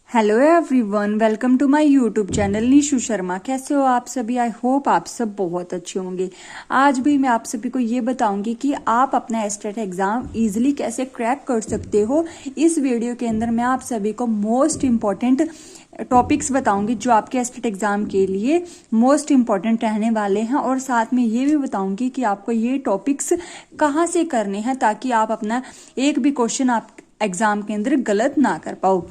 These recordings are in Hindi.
Hello everyone, welcome to my YouTube channel Nishu Sharma. कैसे हो आप सभी? आई होप आप सब बहुत अच्छे होंगे। आज भी मैं आप सभी को ये बताऊंगी कि आप अपना एस्टेट एग्जाम इजीली कैसे क्रैक कर सकते हो। इस वीडियो के अंदर मैं आप सभी को मोस्ट इम्पॉर्टेंट टॉपिक्स बताऊंगी जो आपके एस्टेट एग्जाम के लिए मोस्ट इम्पॉर्टेंट रहने वाले हैं, और साथ में ये भी बताऊंगी कि आपको ये टॉपिक्स कहाँ से करने हैं ताकि आप अपना एक भी क्वेश्चन आप एग्जाम के अंदर गलत ना कर पाओ।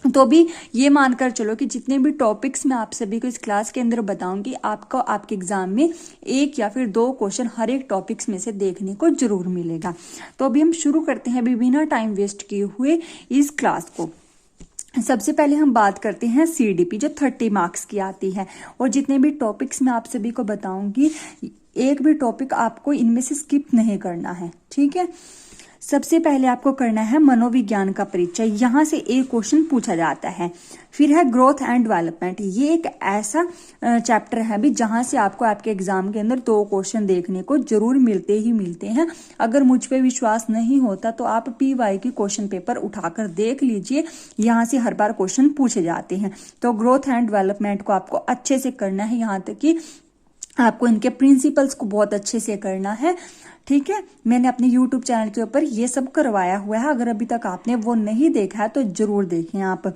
तो भी ये मानकर चलो कि जितने भी टॉपिक्स मैं आप सभी को इस क्लास के अंदर बताऊंगी, आपको आपके एग्जाम में एक या फिर दो क्वेश्चन हर एक टॉपिक्स में से देखने को जरूर मिलेगा। तो अभी हम शुरू करते हैं अभी बिना टाइम वेस्ट किए हुए इस क्लास को। सबसे पहले हम बात करते हैं सीडीपी जो 30 मार्क्स की आती है, और जितने भी टॉपिक्स मैं आप सभी को बताऊंगी एक भी टॉपिक आपको इनमें से स्किप नहीं करना है, ठीक है। सबसे पहले आपको करना है मनोविज्ञान का परिचय। यहाँ से एक क्वेश्चन पूछा जाता है। फिर है ग्रोथ एंड डेवलपमेंट। ये एक ऐसा चैप्टर है भी जहाँ से आपको आपके एग्जाम के अंदर दो क्वेश्चन देखने को जरूर मिलते ही मिलते हैं। अगर मुझ पे विश्वास नहीं होता तो आप पीवाई की क्वेश्चन पेपर उठाकर देख लीजिए, यहाँ से हर बार क्वेश्चन पूछे जाते हैं। तो ग्रोथ एंड डेवलपमेंट को आपको अच्छे से करना है, यहाँ तक कि आपको इनके प्रिंसिपल्स को बहुत अच्छे से करना है, ठीक है। मैंने अपने YouTube चैनल के ऊपर ये सब करवाया हुआ है, अगर अभी तक आपने वो नहीं देखा है तो जरूर देखें आप।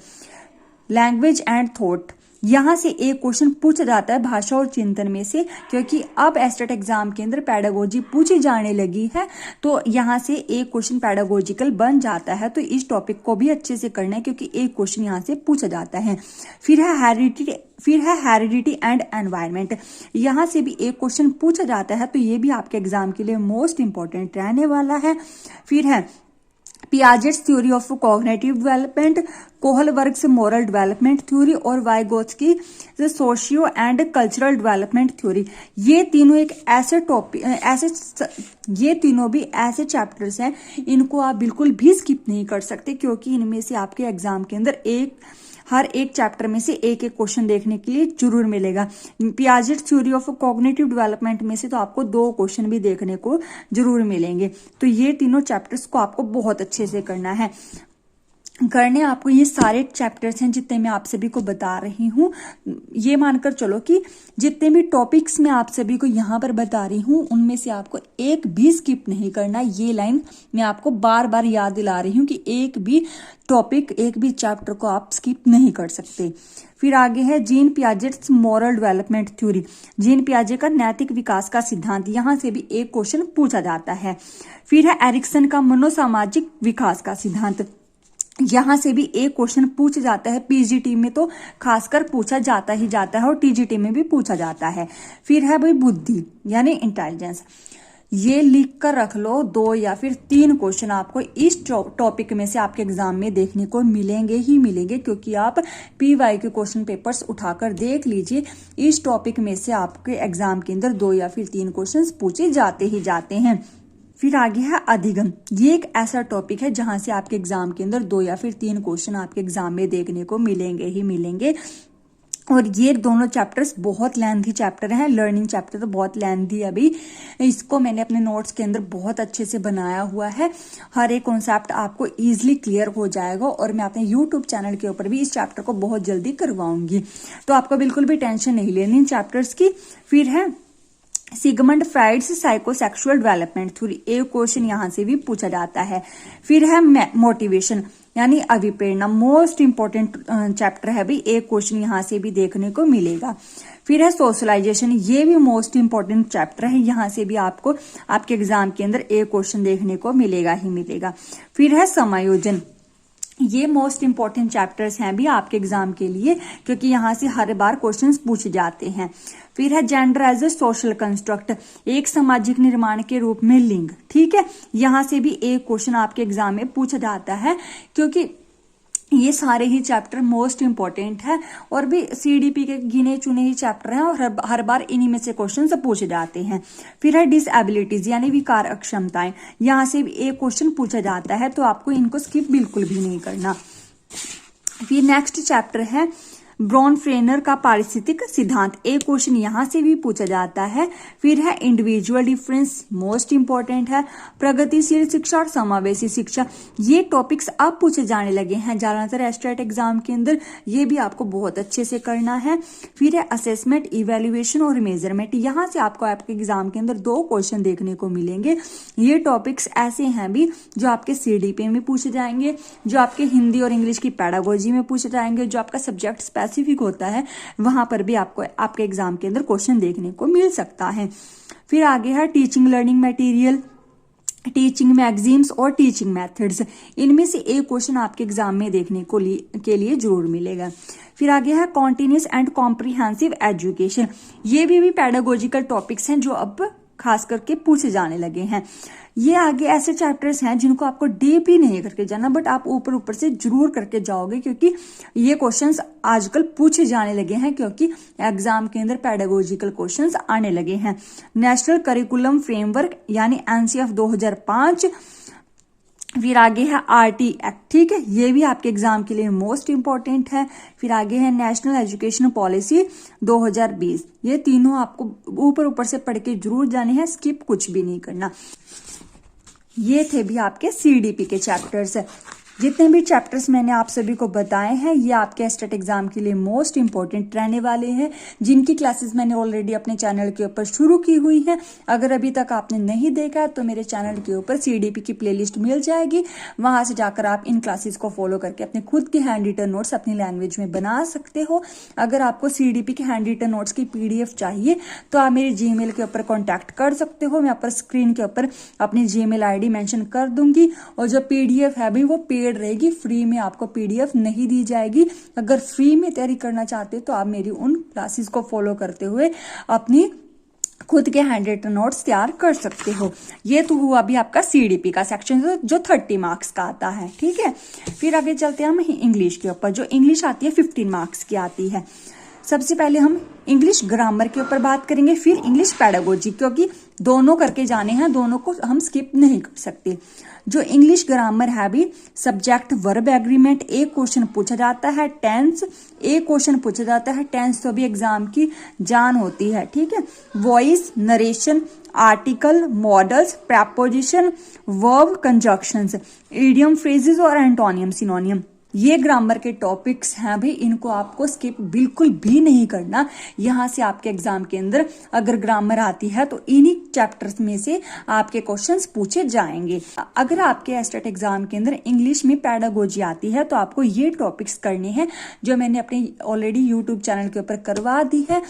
लैंग्वेज एंड थॉट, यहाँ से एक क्वेश्चन पूछा जाता है भाषा और चिंतन में से, क्योंकि अब एस्टेट एग्जाम के अंदर पेडागोजी पूछी जाने लगी है, तो यहाँ से एक क्वेश्चन पेडागोजिकल बन जाता है। तो इस टॉपिक को भी अच्छे से करना है क्योंकि एक क्वेश्चन यहाँ से पूछा जाता है। फिर है हेरिडिटी एंड एनवायरमेंट। यहाँ से भी एक क्वेश्चन पूछा जाता है, तो ये भी आपके एग्जाम के लिए मोस्ट इंपॉर्टेंट रहने वाला है। फिर है Piaget's theory of cognitive development, Kohlberg's moral development theory, और Vygotsky socio and cultural development theory. ये तीनों एक ऐसे टॉपिक ये तीनों भी ऐसे चैप्टर्स हैं, इनको आप बिल्कुल भी स्किप नहीं कर सकते, क्योंकि इनमें से आपके एग्जाम के अंदर हर एक चैप्टर में से एक एक क्वेश्चन देखने के लिए जरूर मिलेगा। Piaget theory of cognitive development में से तो आपको दो क्वेश्चन भी देखने को जरूर मिलेंगे। तो ये तीनों चैप्टर्स को आपको बहुत अच्छे से करना है। आपको ये सारे चैप्टर्स हैं जितने मैं आप सभी को बता रही हूँ। ये मानकर चलो कि जितने भी टॉपिक्स मैं आप सभी को यहाँ पर बता रही हूँ उनमें से आपको एक भी स्किप नहीं करना। ये लाइन मैं आपको बार बार याद दिला रही हूँ कि एक भी टॉपिक, एक भी चैप्टर को आप स्किप नहीं कर सकते। फिर आगे है Jean Piaget's moral development theory. Jean पियाजे का नैतिक विकास का सिद्धांत, यहाँ से भी एक क्वेश्चन पूछा जाता है। फिर है एरिक्सन का मनोसामाजिक विकास का सिद्धांत। यहाँ से भी एक क्वेश्चन पूछा जाता है। पीजीटी में तो खासकर पूछा जाता ही जाता है और टीजीटी में भी पूछा जाता है। फिर है भाई बुद्धि यानी इंटेलिजेंस। ये लिख कर रख लो, 2 या फिर 3 क्वेश्चन आपको इस टॉपिक में से आपके एग्जाम में देखने को मिलेंगे ही मिलेंगे, क्योंकि आप पीवाई के क्वेश्चन पेपर्स उठाकर देख लीजिए। इस टॉपिक में से आपके एग्जाम के अंदर 2 या फिर 3 क्वेश्चन पूछे जाते ही जाते हैं। फिर आगे है अधिगम। ये एक ऐसा टॉपिक है जहां से आपके एग्जाम के अंदर 2 या फिर 3 क्वेश्चन आपके एग्जाम में देखने को मिलेंगे ही मिलेंगे। और ये दोनों चैप्टर्स बहुत लेंथी चैप्टर हैं। लर्निंग चैप्टर तो बहुत लेंथी है, अभी इसको मैंने अपने नोट्स के अंदर बहुत अच्छे से बनाया हुआ है। हर एक कॉन्सेप्ट आपको इजीली क्लियर हो जाएगा, और मैं अपने यूट्यूब चैनल के ऊपर भी इस चैप्टर को बहुत जल्दी करवाऊंगी, तो आपको बिल्कुल भी टेंशन नहीं लेनी इन चैप्टर्स की। फिर है Sigmund Freud's psychosexual development theory. एक क्वेश्चन यहाँ से भी पूछा जाता है। फिर है मोटिवेशन यानी अभिप्रेरणा, मोस्ट इंपॉर्टेंट चैप्टर है भी, एक क्वेश्चन यहाँ से भी देखने को मिलेगा। फिर है सोशलाइजेशन। ये भी मोस्ट इंपॉर्टेंट चैप्टर है, यहाँ से भी आपको आपके एग्जाम के अंदर एक क्वेश्चन देखने को मिलेगा ही मिलेगा। फिर है समायोजन। ये मोस्ट इंपॉर्टेंट चैप्टर्स हैं भी आपके एग्जाम के लिए, क्योंकि यहाँ से हर बार क्वेश्चंस पूछे जाते हैं। फिर है gender as a social construct, एक सामाजिक निर्माण के रूप में लिंग, ठीक है। यहाँ से भी एक क्वेश्चन आपके एग्जाम में पूछा जाता है, क्योंकि ये सारे ही चैप्टर मोस्ट इंपॉर्टेंट है, और भी सीडीपी के गिने चुने ही चैप्टर हैं, और हर बार इन्हीं में से क्वेश्चन पूछे जाते हैं। फिर है डिसएबिलिटीज यानी विकार अक्षमताएं। यहाँ से भी एक क्वेश्चन पूछा जाता है, तो आपको इनको स्किप बिल्कुल भी नहीं करना। फिर नेक्स्ट चैप्टर है ब्रॉन-फ्रेनर का पारिस्थितिक सिद्धांत, एक क्वेश्चन यहां से भी पूछा जाता है। फिर है इंडिविजुअल डिफरेंस, मोस्ट इंपॉर्टेंट है। प्रगतिशील शिक्षा और समावेशी शिक्षा, ये टॉपिक्स अब पूछे जाने लगे हैं ज्यादातर एस्टेट एग्जाम के अंदर, ये भी आपको बहुत अच्छे से करना है। फिर है असेसमेंट, इवेल्युएशन और मेजरमेंट, यहां से आपको आपके एग्जाम के अंदर 2 क्वेश्चन देखने को मिलेंगे। ये टॉपिक्स ऐसे हैं भी जो आपके सीडीपी में पूछे जाएंगे, जो आपके हिंदी और इंग्लिश की पेडागोजी में पूछे जाएंगे, जो आपका सब्जेक्ट स्पेसिफिक होता है वहां पर भी आपको आपके एग्जाम के अंदर क्वेश्चन देखने को मिल सकता है। फिर आगे है teaching learning material, teaching magazines और टीचिंग मेथड्स, इनमें से एक क्वेश्चन आपके एग्जाम में देखने को के लिए जरूर मिलेगा। फिर आगे है कॉन्टिन्यूस एंड कॉम्प्रिहेंसिव एजुकेशन, ये भी पेडागोजिकल टॉपिक्स हैं जो अब खास करके पूछे जाने लगे हैं। ये आगे ऐसे चैप्टर्स हैं जिनको आपको डीपली नहीं करके जाना, बट आप ऊपर ऊपर से जरूर करके जाओगे, क्योंकि ये क्वेश्चंस आजकल पूछे जाने लगे हैं, क्योंकि एग्जाम के अंदर पेडागोजिकल क्वेश्चंस आने लगे हैं। नेशनल करिकुलम फ्रेमवर्क यानी एनसीएफ 2005। फिर आगे है आरटी एक्ट, ठीक है, ये भी आपके एग्जाम के लिए मोस्ट इंपॉर्टेंट है। फिर आगे है नेशनल एजुकेशन पॉलिसी 2020, ये तीनों आपको ऊपर ऊपर से पढ़ के जरूर जाने हैं, स्किप कुछ भी नहीं करना। ये थे भी आपके सीडीपी के चैप्टर्स। जितने भी चैप्टर्स मैंने आप सभी को बताए हैं ये आपके एस्टेट एग्जाम के लिए मोस्ट इंपॉर्टेंट रहने वाले हैं, जिनकी क्लासेस मैंने ऑलरेडी अपने चैनल के ऊपर शुरू की हुई है। अगर अभी तक आपने नहीं देखा है तो मेरे चैनल के ऊपर सीडीपी की प्लेलिस्ट मिल जाएगी, वहां से जाकर आप इन क्लासेस को फॉलो करके अपने खुद के हैंड रिटन नोट्स अपनी लैंग्वेज में बना सकते हो। अगर आपको सीडीपी के हैंड रिटन नोट्स की पीडीएफ चाहिए तो आप मेरे जीमेल के ऊपर कॉन्टैक्ट कर सकते हो, मैं ऊपर स्क्रीन के ऊपर अपनी जीमेल आईडी मेंशन कर दूंगी। और जो पीडीएफ है भी वो रहेगी, फ्री में आपको पीडीएफ नहीं दी जाएगी। अगर फ्री में तैयारी करना चाहते तो आप मेरी उन क्लासेस को फॉलो करते हुए अपनी खुद के हैंड रिटन नोट्स तैयार कर सकते हो। ये तो हुआ भी आपका सीडीपी का सेक्शन जो 30 मार्क्स का आता है, ठीक है। फिर आगे चलते हैं हम इंग्लिश के ऊपर, जो इंग्लिश आती है 15 मार्क्स की आती है। सबसे पहले हम इंग्लिश ग्रामर के ऊपर बात करेंगे, फिर इंग्लिश पेडागोजी, क्योंकि दोनों करके जाने हैं, दोनों को हम स्किप नहीं कर सकते। जो इंग्लिश ग्रामर है भी सब्जेक्ट वर्ब एग्रीमेंट, एक क्वेश्चन पूछा जाता है। टेंस, एक क्वेश्चन पूछा जाता है। टेंस तो भी एग्जाम की जान होती है, ठीक है। Voice, narration, article, models, preposition, verb, conjunctions, idiom, phrases और एंटोनियम, सिनोनियम, ये ग्रामर के टॉपिक्स हैं भाई, इनको आपको स्किप बिल्कुल भी नहीं करना। यहां से आपके एग्जाम के अंदर अगर ग्रामर आती है तो इन्हीं चैप्टर्स में से आपके क्वेश्चंस पूछे जाएंगे। अगर आपके एस्टेट एग्जाम के अंदर इंग्लिश में पेडागोजी आती है तो आपको ये टॉपिक्स करने हैं जो मैंने अपने ऑलरेडी यूट्यूब चैनल के ऊपर करवा दी है।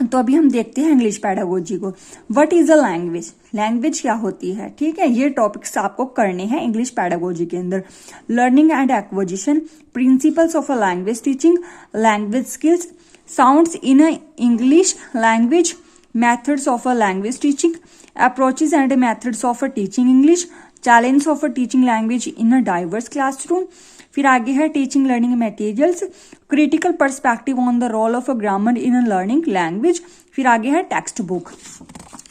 तो अभी हम देखते हैं इंग्लिश पेडागोजी को। What is a language, language क्या होती है, ठीक है, ये टॉपिक्स आपको करने हैं इंग्लिश पेडागोजी के अंदर। Learning and acquisition, principles of a language teaching, language skills, sounds in a English language, methods of a language teaching, approaches and methods of a teaching English, challenge of a teaching language in a diverse classroom. फिर आगे है teaching learning materials, critical perspective on the role of a grammar in a learning language. फिर आगे है टेक्स्ट बुक।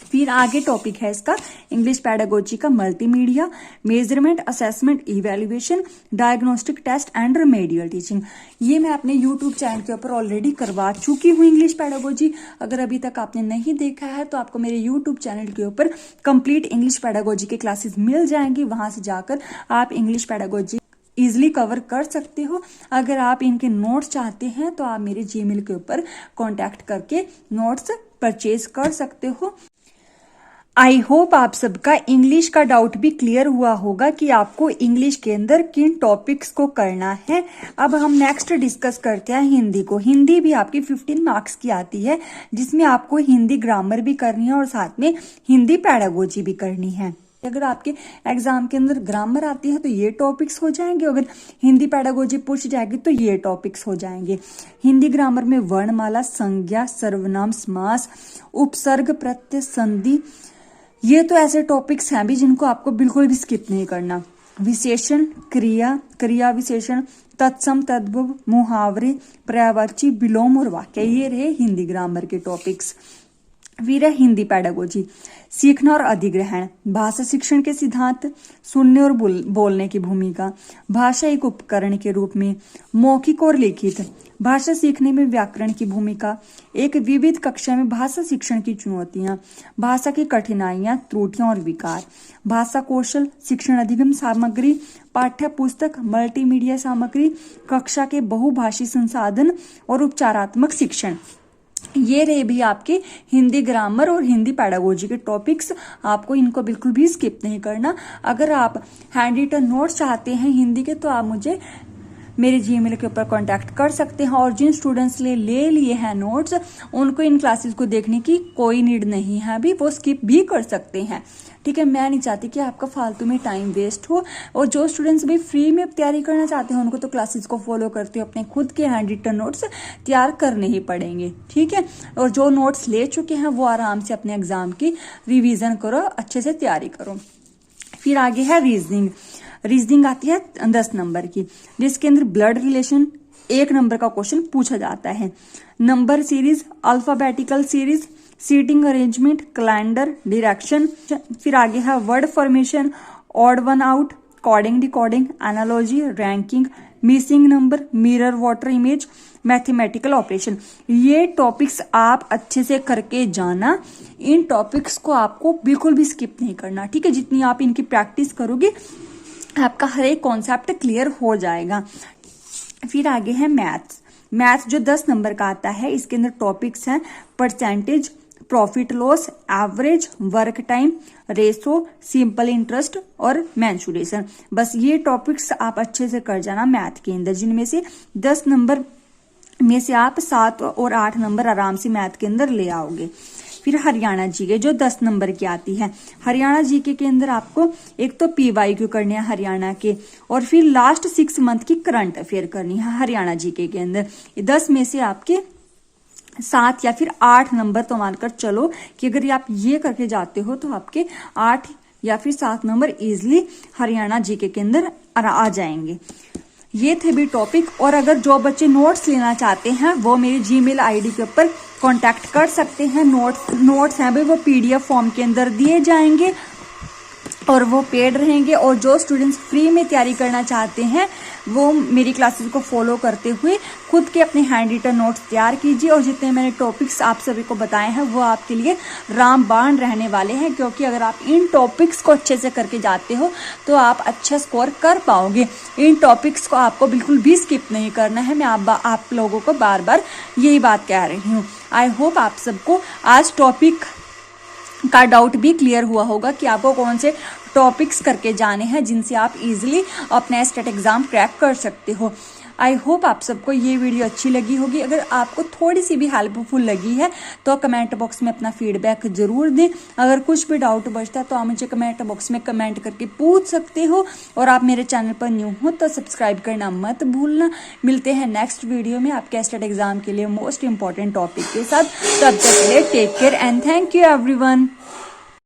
फिर आगे टॉपिक है इसका इंग्लिश पेडागोजी का multimedia, measurement, assessment, evaluation, diagnostic test and remedial teaching. ये मैं अपने यूट्यूब चैनल के ऊपर ऑलरेडी करवा चुकी हूँ इंग्लिश पेडागोजी। अगर अभी तक आपने नहीं देखा है तो आपको मेरे यूट्यूब चैनल के ऊपर कंप्लीट इंग्लिश पेडागोजी के क्लासेस मिल जाएंगी, वहां से जाकर आप इंग्लिश पेडागोजी इजिली कवर कर सकते हो। अगर आप इनके नोट्स चाहते हैं तो आप मेरे जीमेल के ऊपर कांटेक्ट करके नोट्स परचेज कर सकते हो। आई होप आप सबका इंग्लिश का डाउट भी क्लियर हुआ होगा कि आपको इंग्लिश के अंदर किन टॉपिक्स को करना है। अब हम नेक्स्ट डिस्कस करते हैं हिंदी को। हिंदी भी आपकी 15 मार्क्स की आती है, जिसमें आपको हिंदी ग्रामर भी करनी है और साथ में हिंदी पेडागोजी भी करनी है। अगर आपके एग्जाम के अंदर ग्रामर आती है तो ये टॉपिक्स हो जाएंगे, अगर हिंदी पेडागोजी पूछ जाएगी तो ये टॉपिक्स हो जाएंगे। हिंदी ग्रामर में वर्णमाला, संज्ञा, सर्वनाम, समास, उपसर्ग, प्रत्यय, संधि, ये तो ऐसे टॉपिक्स हैं भी जिनको आपको बिल्कुल भी स्किप नहीं करना। विशेषण, क्रिया, क्रिया विशेषण, तत्सम, तद्भव, मुहावरे, पर्यायवाची, विलोम और वाक्य, ये रहे हिंदी ग्रामर के टॉपिक्स। फिर है हिंदी पेडागोजी, सीखना और अधिग्रहण, भाषा शिक्षण के सिद्धांत, सुनने और बोलने की भूमिका, भाषा एक उपकरण के रूप में, मौखिक और लिखित, भाषा सीखने में व्याकरण की भूमिका, एक विविध कक्षा में भाषा शिक्षण की चुनौतियां, भाषा की कठिनाइयां, त्रुटियां और विकार, भाषा कौशल, शिक्षण अधिगम सामग्री, पाठ्य पुस्तक, मल्टीमीडिया सामग्री, कक्षा के बहुभाषी संसाधन और उपचारात्मक शिक्षण। ये रहे भी आपके हिंदी ग्रामर और हिंदी पेडागोजी के टॉपिक्स। आपको इनको बिल्कुल भी स्किप नहीं करना। अगर आप हैंड रिटन नोट्स चाहते हैं हिंदी के तो आप मुझे मेरे जीमेल के ऊपर कांटेक्ट कर सकते हैं। और जिन स्टूडेंट्स ले लिए हैं नोट्स उनको इन क्लासेस को देखने की कोई नीड नहीं है, अभी वो स्किप भी कर सकते हैं। ठीक है, मैं नहीं चाहती कि आपका फालतू में टाइम वेस्ट हो। और जो स्टूडेंट्स भी फ्री में तैयारी करना चाहते हैं उनको तो क्लासेस को फॉलो करते हुए अपने खुद के हैंड रिटन नोट्स तैयार करने ही पड़ेंगे। ठीक है, और जो नोट्स ले चुके हैं वो आराम से अपने एग्जाम की रिविजन करो, अच्छे से तैयारी करो। फिर आगे है रीजनिंग। रीजनिंग आती है 10 नंबर की, जिसके अंदर ब्लड रिलेशन 1 नंबर का क्वेश्चन पूछा जाता है, number series, alphabetical series, seating arrangement, calendar, direction. फिर आगे है word formation, odd one out, coding decoding, analogy, ranking, missing number, mirror water image, mathematical operation. ये टॉपिक्स आप अच्छे से करके जाना। इन टॉपिक्स को आपको बिल्कुल भी स्किप नहीं करना। ठीक है, जितनी आप इनकी प्रैक्टिस करोगे आपका हर एक कॉन्सेप्ट क्लियर हो जाएगा। फिर आगे है मैथ्स। मैथ्स जो 10 नंबर का आता है, इसके अंदर टॉपिक्स हैं percentage, profit loss, average, work time, ratio, simple interest और मेंसुरेशन। बस ये टॉपिक्स आप अच्छे से कर जाना मैथ के अंदर, जिनमें से 10 नंबर में से आप 7 और 8 नंबर आराम से मैथ के अंदर ले आओगे। फिर हरियाणा जीके जो 10 नंबर की आती है। हरियाणा जीके के अंदर आपको एक तो PYQ करने हैं हरियाणा के, और फिर लास्ट 6 मंथ की करंट अफेयर करनी है हरियाणा जीके के अंदर। 10 में से आपके 7 या फिर 8 नंबर तो मानकर चलो कि अगर आप ये करके जाते हो तो आपके 8 या फिर 7 नंबर इजिली हरियाणा जीके के अंदर आ जाएंगे। ये थे भी टॉपिक। और अगर जो बच्चे नोट्स लेना चाहते हैं वो मेरे जीमेल आईडी के ऊपर कांटेक्ट कर सकते हैं। नोट्स हैं भाई वो PDF फॉर्म के अंदर दिए जाएंगे और वो पेड रहेंगे। और जो स्टूडेंट्स फ्री में तैयारी करना चाहते हैं वो मेरी क्लासेस को फॉलो करते हुए खुद के अपने हैंड रिटन नोट्स तैयार कीजिए। और जितने मैंने टॉपिक्स आप सभी को बताए हैं वो आपके लिए रामबाण रहने वाले हैं, क्योंकि अगर आप इन टॉपिक्स को अच्छे से करके जाते हो तो आप अच्छा स्कोर कर पाओगे। इन टॉपिक्स को आपको बिल्कुल भी स्किप नहीं करना है। मैं आप लोगों को बार बार यही बात कह रही हूँ। आई होप आप सबको आज टॉपिक का डाउट भी क्लियर हुआ होगा कि आपको कौन से टॉपिक्स करके जाने हैं जिनसे आप इजीली अपना स्टेट एग्जाम क्रैक कर सकते हो। आई होप आप सबको ये वीडियो अच्छी लगी होगी। अगर आपको थोड़ी सी भी हेल्पफुल लगी है तो कमेंट बॉक्स में अपना फीडबैक जरूर दें। अगर कुछ भी डाउट बचता है तो आप मुझे कमेंट बॉक्स में कमेंट करके पूछ सकते हो। और आप मेरे चैनल पर न्यू हो तो सब्सक्राइब करना मत भूलना। मिलते हैं नेक्स्ट वीडियो में आपके स्टेट एग्जाम के लिए मोस्ट इंपॉर्टेंट टॉपिक के साथ। तब तक के लिए take care and thank you everyone.